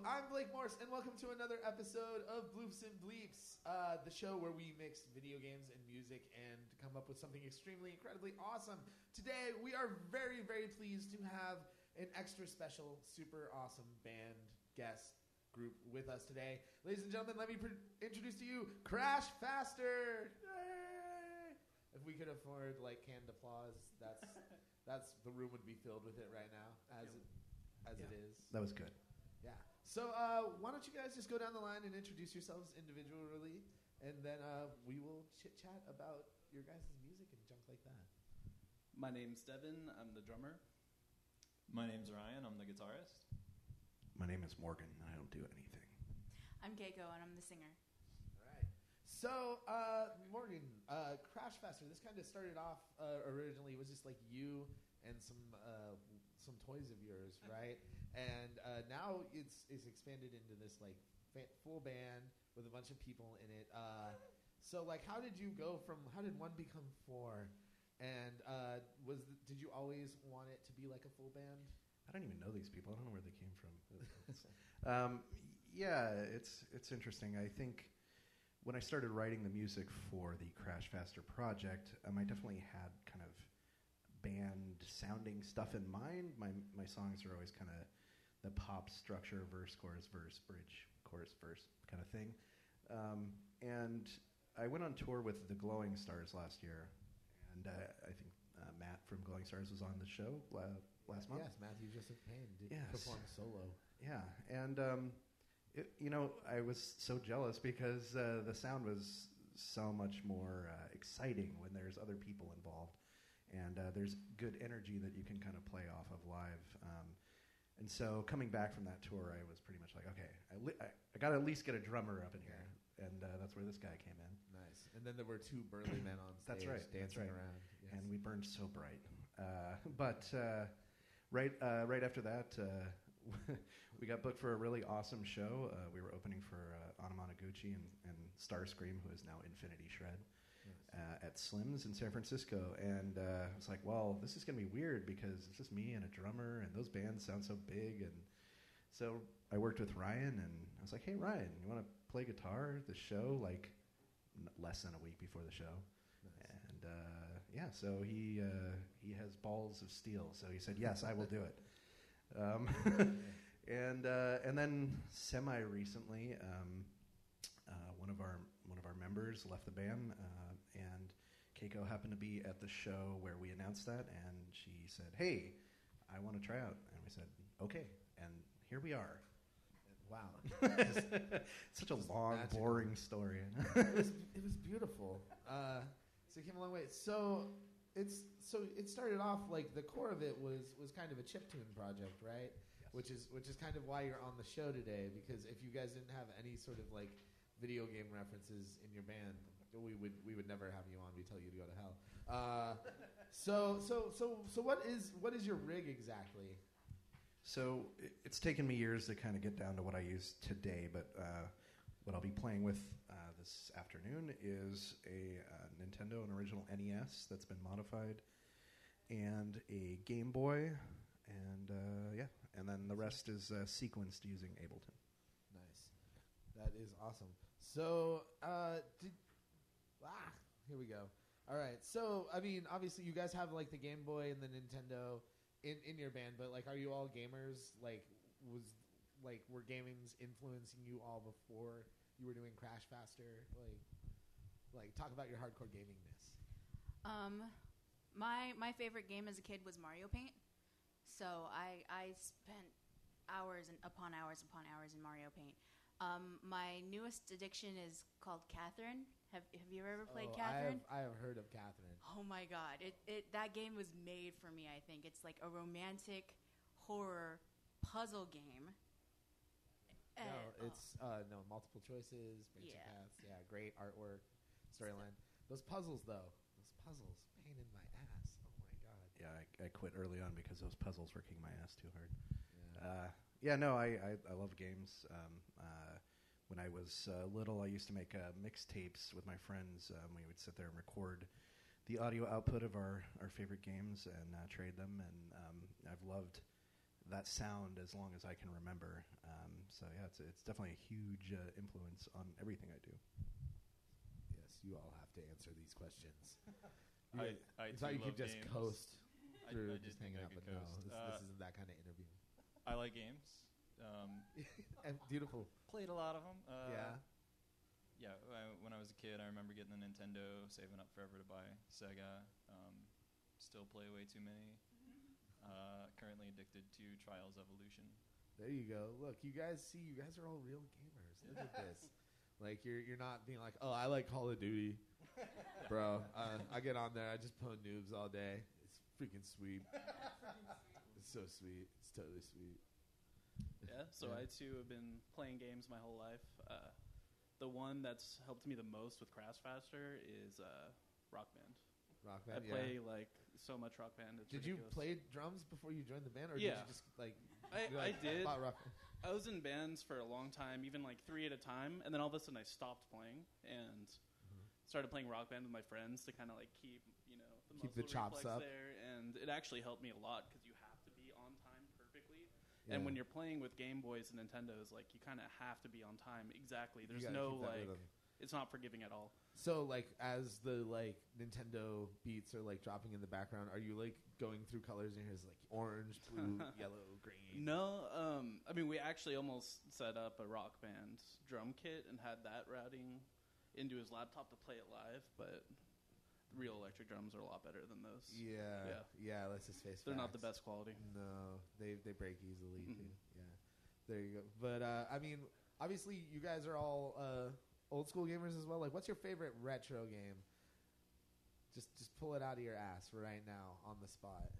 I'm Blake Morse, and welcome to another episode of Bloops and Bleeps, the show where we mix video games and music and come up with something extremely, incredibly awesome. Today, we are very, very pleased to have an extra special, super awesome band guest group with us today. Ladies and gentlemen, let me introduce to you Crashfaster. Yay! If we could afford canned applause, that's the room would be filled with it right now, as it is. That was good. Yeah. So why don't you guys just go down the line and introduce yourselves individually, and then we will chit-chat about your guys' music and junk like that. My name's Devin. I'm the drummer. My name's Ryan. I'm the guitarist. My name is Morgan, and I don't do anything. I'm Keiko, and I'm the singer. All right. So, Morgan, Crashfaster, this kind of started off originally, it was just like you and some toys of yours, right? And now it's expanded into this full band with a bunch of people in it. So how did you go from? How did one become four? And did you always want it to be like a full band? I don't even know these people. I don't know where they came from. Yeah, it's interesting. I think when I started writing the music for the Crashfaster project, I definitely had kind of band sounding stuff in mind. My songs are always kind of the pop structure, verse, chorus, bridge, chorus, verse kind of thing. And I went on tour with the Glowing Stars last year, and I think Matt from Glowing Stars was on the show last month. Yes, Matthew Joseph Payne did perform solo. Yeah, and I was so jealous because the sound was so much more exciting when there's other people involved. And there's good energy that you can kind of play off of live. And so coming back from that tour, I was pretty much like, okay, I got to at least get a drummer up in here. And that's where this guy came in. Nice. And then there were two burly men on stage dancing around. Yes. And we burned so bright. But right after that, we got booked for a really awesome show. We were opening for Anamanaguchi and Starscream, who is now Infinity Shred. Yes. At Slim's in San Francisco, and I was like, well, this is going to be weird because it's just me and a drummer, and those bands sound so big. And so I worked with Ryan, and I was like, hey, Ryan, you want to play guitar at the show, less than a week before the show? Nice. And so he has balls of steel, so he said, yes, I will do it. And then semi-recently, one of our members left the band, and Keiko happened to be at the show where we announced that, and she said, hey, I want to try out. And we said, okay, and here we are. Wow. Such a long, magical, boring story. It was beautiful. So it came a long way. So it started off the core of it was kind of a chiptune project, right? Yes. Which is kind of why you're on the show today, because if you guys didn't have any sort of video game references in your band, we would never have you on. We tell you to go to hell. So what is your rig exactly? So it's taken me years to kind of get down to what I use today, but what I'll be playing with this afternoon is a Nintendo, an original NES that's been modified, and a Game Boy, and then the rest is sequenced using Ableton. Nice. That is awesome. So, here we go. All right. So, obviously, you guys have the Game Boy and the Nintendo in your band, but are you all gamers? Were gamings influencing you all before you were doing Crashfaster? Talk about your hardcore gamingness. My favorite game as a kid was Mario Paint, so I spent hours upon hours in Mario Paint. My newest addiction is called Catherine. Have you ever played Catherine? I have heard of Catherine. Oh my God! That game was made for me. I think it's like a romantic horror puzzle game. It's multiple choices, branching paths. Yeah, great artwork, storyline. Those puzzles, pain in my ass. Oh my God. Yeah, I quit early on because those puzzles were kicking my ass too hard. Yeah. I love games. When I was little, I used to make mixtapes with my friends. We would sit there and record the audio output of our favorite games and trade them. And I've loved that sound as long as I can remember. So yeah, it's definitely a huge influence on everything I do. Yes, you all have to answer these questions. I thought you too could love just games. coast through I just did think hanging I out, could but no, coast. this isn't that kind of interview. I like games. And beautiful. Played a lot of them. Yeah. Yeah, when I was a kid, I remember getting the Nintendo, saving up forever to buy Sega. Still play way too many. Currently addicted to Trials Evolution. There you go. Look, you guys are all real gamers. Look at this. Like you're not being like, oh, I like Call of Duty, bro. I get on there, I just pwn noobs all day. It's freaking sweet. It's so sweet. It's totally sweet. Yeah, so I too have been playing games my whole life. The one that's helped me the most with Crashfaster is Rock Band. Rock I Band. play like so much Rock Band. It's Did you ridiculous. play drums before you joined the band, or Yeah. did you just like? I did. Bought Rock Band? I was in bands for a long time, even like 3 at a time, and then all of a sudden I stopped playing and started playing Rock Band with my friends to kind of like keep the Keep the muscle chops reflex up. there, and it actually helped me a lot because you have to be on time perfectly. Yeah. And when you're playing with Game Boys and Nintendos, like you kind of have to be on time exactly. You There's gotta no keep that like rhythm. it's not forgiving at all. So like as the like Nintendo beats are like dropping in the background, are you like going through colors and here's like orange, blue, yellow, green? No, I mean we actually almost set up a Rock Band drum kit and had that routing into his laptop to play it live, but real electric drums are a lot better than those. Yeah. Let's just face They're not the facts. best quality. No, they break easily Mhm. too. Yeah, there you go. But I mean, obviously, you guys are all old school gamers as well. Like, what's your favorite retro game? Just pull it out of your ass right now on the spot.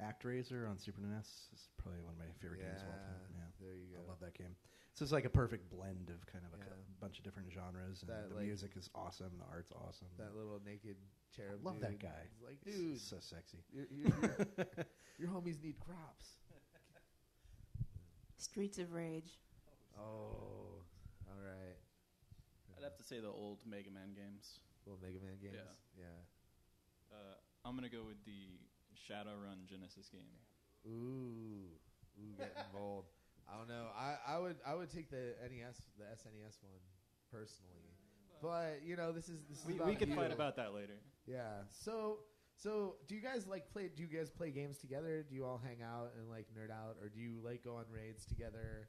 ActRaiser on Super NES is probably one of my favorite games of all time. Yeah, there you go. I love that game. So it's like a perfect blend of kind of a Yeah. bunch of different genres, and That, the like- music is awesome, the art's awesome. That little naked cherub. I love that dude. guy. He's like, He's dude, so sexy. your homies need crops. Streets of Rage. Oh, all right. I'd have to say the old Mega Man games. Little Mega Man games. Yeah. I'm gonna go with the Shadowrun Genesis game. Ooh, getting bold. I don't know. I would take the SNES one personally, but this is about We could you. fight about that later. Yeah. So do you guys play? Do you guys play games together? Do you all hang out and like nerd out, or do you like go on raids together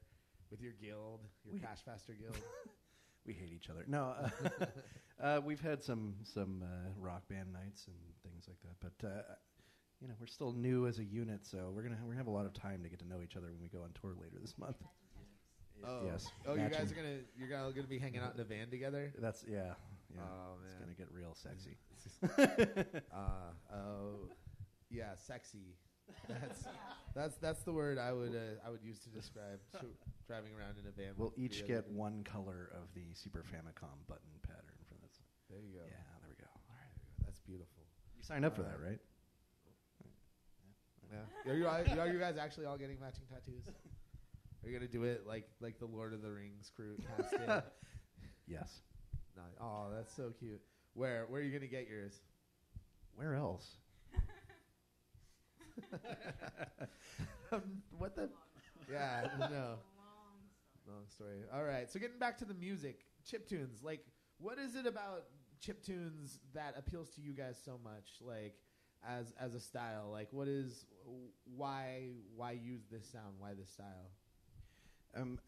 with your guild, your Crashfaster guild? We hate each other. No, we've had some rock band nights and things like that, but we're still new as a unit, so we're gonna have a lot of time to get to know each other when we go on tour later this month. Oh, Yes. Oh, you guys Matching. you're gonna be hanging out in a van together. That's yeah. Oh, It's man. gonna get real sexy. Yeah, sexy. That's the word I would use to describe driving around in a van. We'll with each three get other- one color of the Super Famicom button pattern for this. There you go. Yeah, there we go. All right. That's beautiful. You signed up for that, right? Yeah. Are you guys actually all getting matching tattoos? Are you gonna do it like the Lord of the Rings crew cast did? Yes. No. Oh, that's so cute. Where are you gonna get yours? Where else? What the? Yeah, no. Long story. All right. So getting back to the music, chiptunes. Like, what is it about chiptunes that appeals to you guys so much? Like, as a style. Like, why use this sound? Why this style?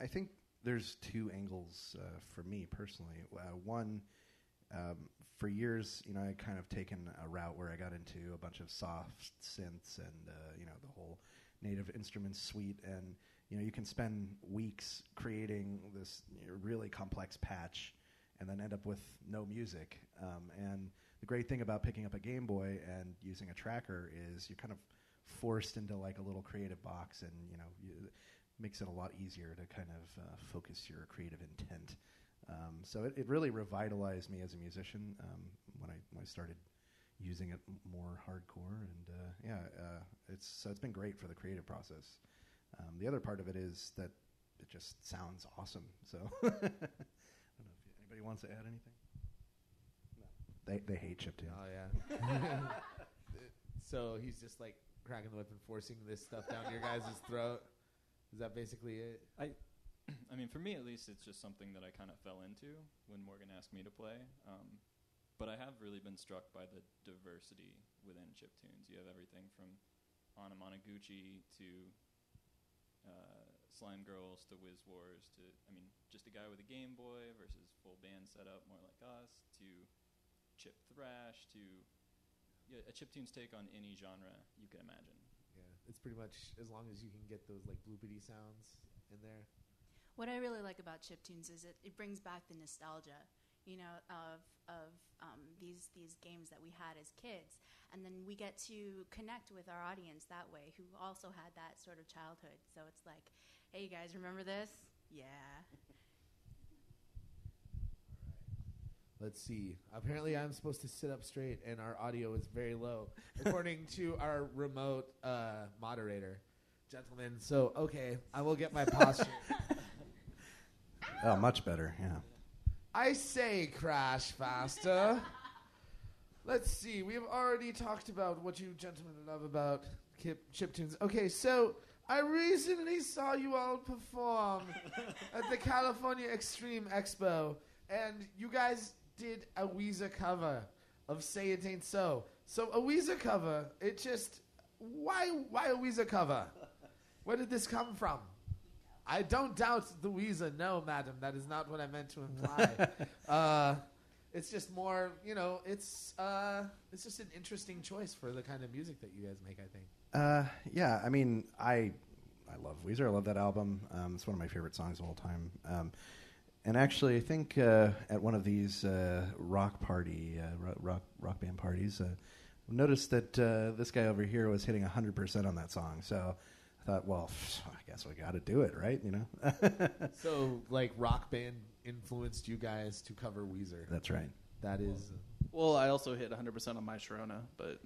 I think there's two angles for me personally. One, for years, I kind of taken a route where I got into a bunch of soft synths and the whole native instruments suite, and you can spend weeks creating this really complex patch, and then end up with no music. And the great thing about picking up a Game Boy and using a tracker is you're kind of forced into like a little creative box, and makes it a lot easier to kind of focus your creative intent. So it really revitalized me as a musician when I started using it more hardcore, and it's been great for the creative process. The other part of it is that it just sounds awesome. So I don't know if anybody wants to add anything. No, they hate chiptunes. Oh yeah. So he's just like cracking the whip and forcing this stuff down your guys' throat? Is that basically it? I mean, for me at least, it's just something that I kind of fell into when Morgan asked me to play. But I have really been struck by the diversity within chiptunes. You have everything from Onomonoguchi to Slime Girls to Whiz Wars to, I mean, just a guy with a Game Boy versus full band setup, more like us, to chip thrash to a chiptune's take on any genre you can imagine. Yeah, it's pretty much as long as you can get those like bloopity sounds in there. What I really like about chiptunes is it brings back the nostalgia, of these games that we had as kids, and then we get to connect with our audience that way, who also had that sort of childhood. So it's like, hey, you guys, remember this? Yeah. Let's see. Apparently, I'm supposed to sit up straight, and our audio is very low, according to our remote moderator, gentlemen. So, okay, I will get my posture. Oh, much better, yeah. I say, Crashfaster. Let's see. We have already talked about what you gentlemen love about chiptunes. Okay, so I recently saw you all perform at the California Extreme Expo, and you guys did a Weezer cover of Say It Ain't So. So a Weezer cover, it just... Why a Weezer cover? Where did this come from? I don't doubt the Weezer. No, madam, that is not what I meant to imply. It's just more, it's just an interesting choice for the kind of music that you guys make, I think. Yeah, I mean, I love Weezer. I love that album. It's one of my favorite songs of all time. And actually, I think at one of these rock band parties, noticed that this guy over here was hitting 100% on that song. So I thought, well, I guess we got to do it, right? So, like, Rock Band influenced you guys to cover Weezer. That's right. That is... Well, I also hit 100% on My Sharona, but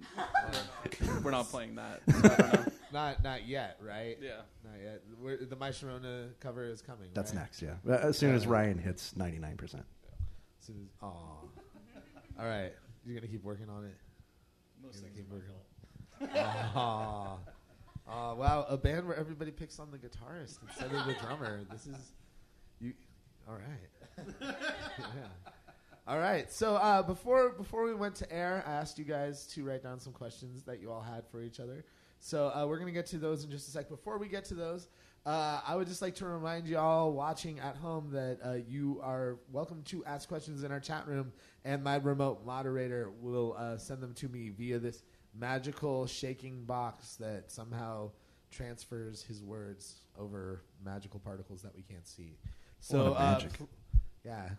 we're not playing that. So I don't know. Not yet, right? Yeah. Not yet. The My Sharona cover is coming, That's right? next, yeah. As soon as Ryan hits 99%. Aw. All right. You're going to keep working on it? Most things keep are working on it. Wow, a band where everybody picks on the guitarist instead of the drummer. This is... you. All right. Yeah. All right. So before we went to air, I asked you guys to write down some questions that you all had for each other. So we're going to get to those in just a sec. Before we get to those, I would just like to remind you all watching at home that you are welcome to ask questions in our chat room, and my remote moderator will send them to me via this magical shaking box that somehow transfers his words over magical particles that we can't see. So magic. Yeah.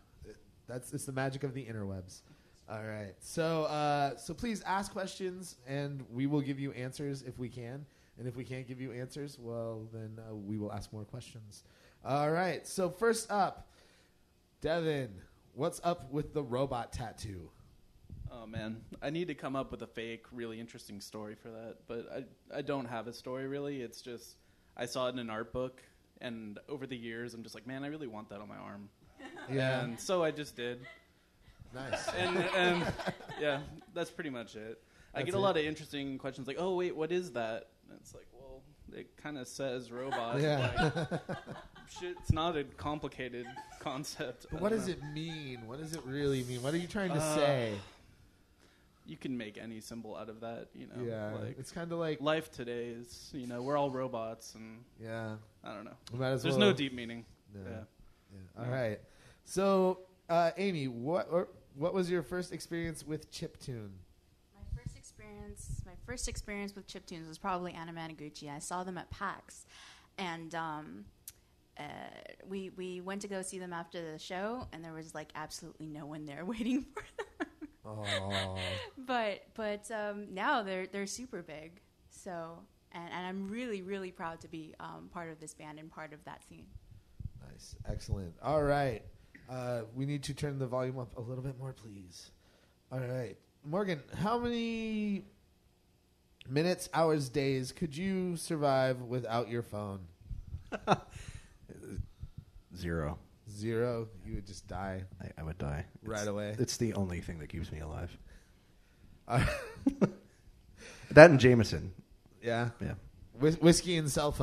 It's the magic of the interwebs. All right. So please ask questions, and we will give you answers if we can. And if we can't give you answers, well, then we will ask more questions. All right. So first up, Devin, what's up with the robot tattoo? Oh, man. I need to come up with a fake, really interesting story for that. But I don't have a story, really. It's just I saw it in an art book, and over the years, I'm just like, man, I really want that on my arm. Yeah. And so I just did. Nice. And yeah, that's pretty much it. I get a lot of interesting questions like, oh, wait, what is that? And it's like, well, it kind of says robot. Yeah. Like, shit, it's not a complicated concept. But what does it mean? What does it really mean? What are you trying to say? You can make any symbol out of that, Yeah. Like, It's kind of like... life today is, we're all robots, and Yeah. I don't know. There's no deep meaning. No. Yeah. All right. So, Amy, what was your first experience with chiptune? My first experience with chiptunes was probably Onomonoguchi. I saw them at PAX, and we went to go see them after the show, and there was like absolutely no one there waiting for them. Oh. But now they're super big. So and I'm really, really proud to be part of this band and part of that scene. Nice. Excellent. All right. We need to turn the volume up a little bit more, please. All right. Morgan, how many minutes, hours, days could you survive without your phone? 0. 0? You would just die I would die. right away? It's the only thing that keeps me alive. That and Jameson. Yeah. Yeah. Whiskey and cell phone.